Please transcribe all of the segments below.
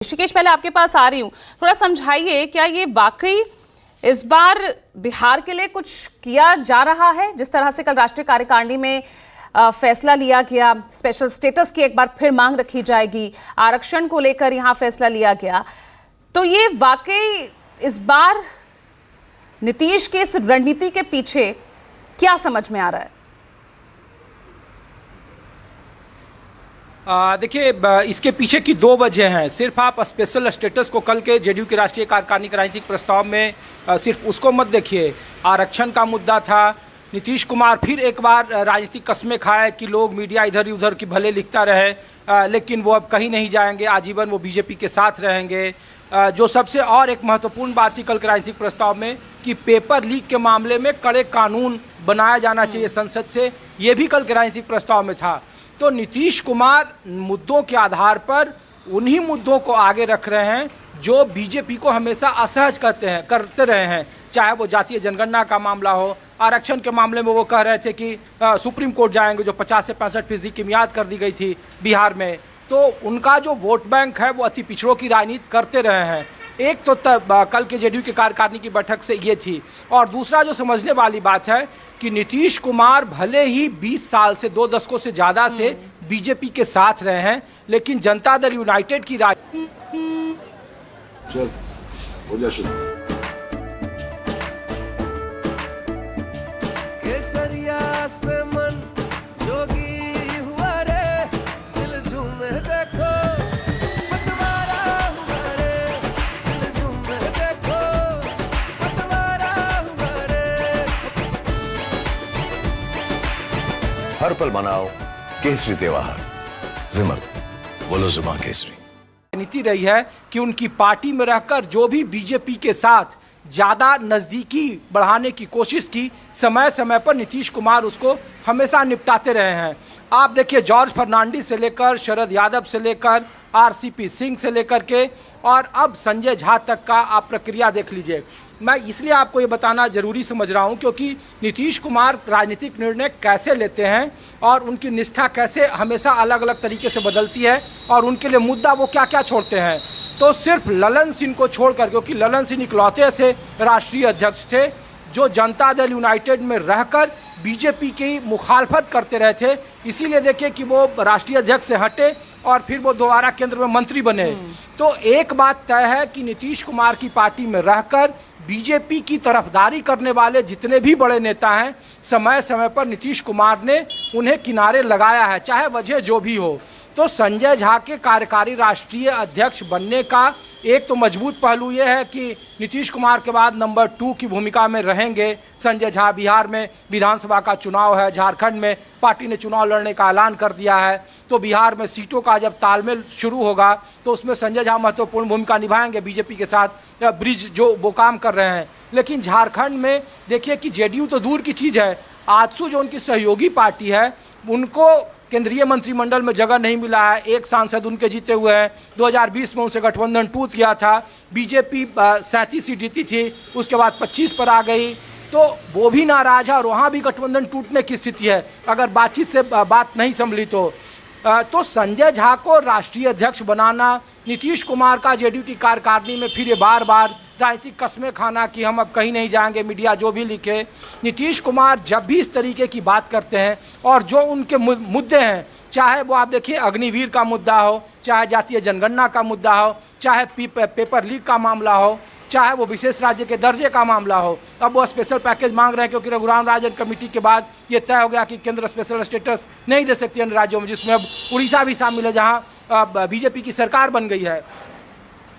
ऋषिकेश, पहले आपके पास आ रही हूं, थोड़ा समझाइए, क्या ये वाकई इस बार बिहार के लिए कुछ किया जा रहा है? जिस तरह से कल राष्ट्रीय कार्यकारिणी में फैसला लिया गया, स्पेशल स्टेटस की एक बार फिर मांग रखी जाएगी, आरक्षण को लेकर यहां फैसला लिया गया, तो ये वाकई इस बार नीतीश की इस रणनीति के पीछे क्या समझ में आ रहा है? देखिए, इसके पीछे की दो वजह हैं। सिर्फ आप स्पेशल स्टेटस को कल के जेडीयू के राष्ट्रीय कार्यकारिणी के राजनीतिक प्रस्ताव में सिर्फ उसको मत देखिए। आरक्षण का मुद्दा था। नीतीश कुमार फिर एक बार राजनीतिक कस्में खाए कि लोग मीडिया इधर उधर की भले लिखता रहे, लेकिन वो अब कहीं नहीं जाएंगे, आजीवन वो बीजेपी के साथ रहेंगे। जो सबसे और एक महत्वपूर्ण बात थी कल के राजनीतिक प्रस्ताव में कि पेपर लीक के मामले में कड़े कानून बनाया जाना चाहिए संसद से, ये भी कल के राजनीतिक प्रस्ताव में था। तो नीतीश कुमार मुद्दों के आधार पर उन्हीं मुद्दों को आगे रख रहे हैं जो बीजेपी को हमेशा असहज करते रहे हैं, चाहे वो जातीय जनगणना का मामला हो। आरक्षण के मामले में वो कह रहे थे कि सुप्रीम कोर्ट जाएंगे, जो 50 से 65% की मियाद कर दी गई थी बिहार में। तो उनका जो वोट बैंक है वो अति पिछड़ों की राजनीति करते रहे हैं। एक तो कल के जेडीयू के कार्यकारिणी की बैठक से ये थी, और दूसरा जो समझने वाली बात है कि नीतीश कुमार भले ही 20 साल से 2 दशकों से ज़्यादा से बीजेपी के साथ रहे हैं, लेकिन जनता दल यूनाइटेड की हर पल मनाओ केसरी त्योहार। विमल, बोलो जुबान केसरी। नीति रही है कि उनकी पार्टी में रहकर जो भी बीजेपी के साथ ज्यादा नजदीकी बढ़ाने की कोशिश की, समय समय पर नीतीश कुमार उसको हमेशा निपटाते रहे हैं। आप देखिए, जॉर्ज फर्नांडिस से लेकर शरद यादव से लेकर आरसीपी सिंह से लेकर के और अब संजय झा तक का आप प्रक्रिया देख लीजिए। मैं इसलिए आपको ये बताना जरूरी समझ रहा हूँ क्योंकि नीतीश कुमार राजनीतिक निर्णय कैसे लेते हैं और उनकी निष्ठा कैसे हमेशा अलग अलग तरीके से बदलती है और उनके लिए मुद्दा वो क्या क्या छोड़ते हैं। तो सिर्फ ललन सिंह को छोड़कर, क्योंकि ललन सिंह इकलौते से राष्ट्रीय अध्यक्ष थे जो जनता दल यूनाइटेड में रहकर बीजेपी की मुखालफत करते रहे थे, इसीलिए देखिए कि वो राष्ट्रीय अध्यक्ष से हटे और फिर वो दोबारा केंद्र में मंत्री बने। तो एक बात तय है कि नीतीश कुमार की पार्टी में रहकर बीजेपी की तरफदारी करने वाले जितने भी बड़े नेता हैं, समय समय पर नीतीश कुमार ने उन्हें किनारे लगाया है, चाहे वजह जो भी हो। तो संजय झा के कार्यकारी राष्ट्रीय अध्यक्ष बनने का एक तो मजबूत पहलू ये है कि नीतीश कुमार के बाद नंबर 2 की भूमिका में रहेंगे संजय झा। बिहार में विधानसभा का चुनाव है, झारखंड में पार्टी ने चुनाव लड़ने का ऐलान कर दिया है, तो बिहार में सीटों का जब तालमेल शुरू होगा तो उसमें संजय झा महत्वपूर्ण भूमिका निभाएंगे बीजेपी के साथ, ब्रिज जो वो काम कर रहे हैं। लेकिन झारखंड में देखिए कि जेडीयू तो दूर की चीज़ है, आजसू जो उनकी सहयोगी पार्टी है उनको केंद्रीय मंत्रिमंडल में जगह नहीं मिला है। एक सांसद उनके जीते हुए हैं, 2020 में उनसे गठबंधन टूट गया था। बीजेपी 37 सीट जीती थी, उसके बाद 25 पर आ गई, तो वो भी नाराज है और वहाँ भी गठबंधन टूटने की स्थिति है अगर बातचीत से बात नहीं संभली तो संजय झा को राष्ट्रीय अध्यक्ष बनाना, नीतीश कुमार का जेडीयू की कार्यकारिणी में फिर ये बार बार राजनीतिक कस्में खाना कि हम अब कहीं नहीं जाएंगे, मीडिया जो भी लिखे। नीतीश कुमार जब भी इस तरीके की बात करते हैं और जो उनके मुद्दे हैं, चाहे वो आप देखिए अग्निवीर का मुद्दा हो, चाहे जातीय जनगणना का मुद्दा हो, चाहे पेपर लीक का मामला हो, चाहे वो विशेष राज्य के दर्जे का मामला हो, अब वो स्पेशल पैकेज मांग रहे हैं क्योंकि रघुराम राजन कमेटी के बाद ये तय हो गया कि केंद्र स्पेशल स्टेटस नहीं दे सकती अन्य राज्यों में, जिसमें अब उड़ीसा भी शामिल है जहां बीजेपी की सरकार बन गई है।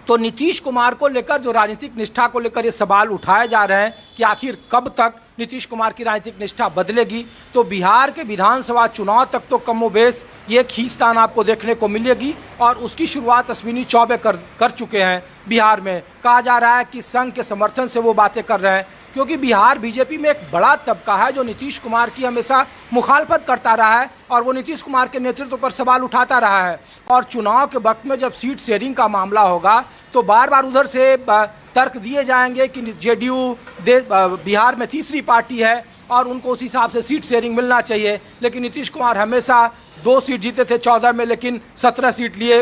तो नीतीश कुमार को लेकर जो राजनीतिक निष्ठा को लेकर ये सवाल उठाए जा रहे हैं कि आखिर कब तक नीतीश कुमार की राजनीतिक निष्ठा बदलेगी। तो बिहार के विधानसभा चुनाव तक तो कमोबेश ये खींचतान आपको देखने को मिलेगी और उसकी शुरुआत अश्विनी चौबे कर चुके हैं। बिहार में कहा जा रहा है कि संघ के समर्थन से वो बातें कर रहे हैं, क्योंकि बिहार बीजेपी में एक बड़ा तबका है जो नीतीश कुमार की हमेशा मुखालफत करता रहा है और वो नीतीश कुमार के नेतृत्व पर सवाल उठाता रहा है। और चुनाव के वक्त में जब सीट शेयरिंग का मामला होगा तो बार बार उधर से तर्क दिए जाएंगे कि जेडीयू बिहार में तीसरी पार्टी है और उनको उस हिसाब से सीट शेयरिंग मिलना चाहिए। लेकिन नीतीश कुमार हमेशा 2 सीट जीते थे 14 में, लेकिन 17 सीट लिए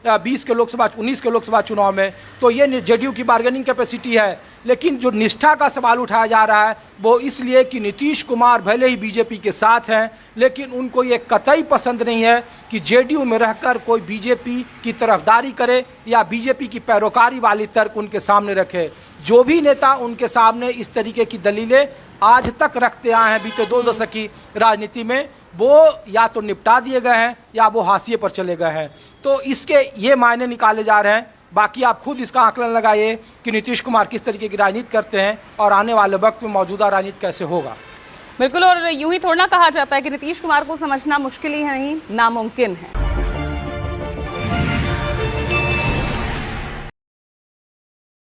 20 के लोकसभा 19 के लोकसभा चुनाव में, तो ये जेडीयू की बार्गेनिंग कैपेसिटी है। लेकिन जो निष्ठा का सवाल उठाया जा रहा है वो इसलिए कि नीतीश कुमार भले ही बीजेपी के साथ हैं, लेकिन उनको ये कतई पसंद नहीं है कि जेडीयू में रहकर कोई बीजेपी की तरफदारी करे या बीजेपी की पैरोकारी वाली तर्क उनके सामने रखे। जो भी नेता उनके सामने इस तरीके की दलीलें आज तक रखते आए हैं बीते 2 दशक की राजनीति में, वो या तो निपटा दिए गए हैं या वो हाशिए पर चले गए हैं। तो इसके ये मायने निकाले जा रहे हैं। बाकी आप खुद इसका आकलन लगाइए कि नीतीश कुमार किस तरीके की राजनीति करते हैं और आने वाले वक्त में मौजूदा राजनीति कैसे होगा। बिल्कुल, और यूं ही थोड़ा ना कहा जाता है कि नीतीश कुमार को समझना मुश्किल ही नहीं, नामुमकिन है।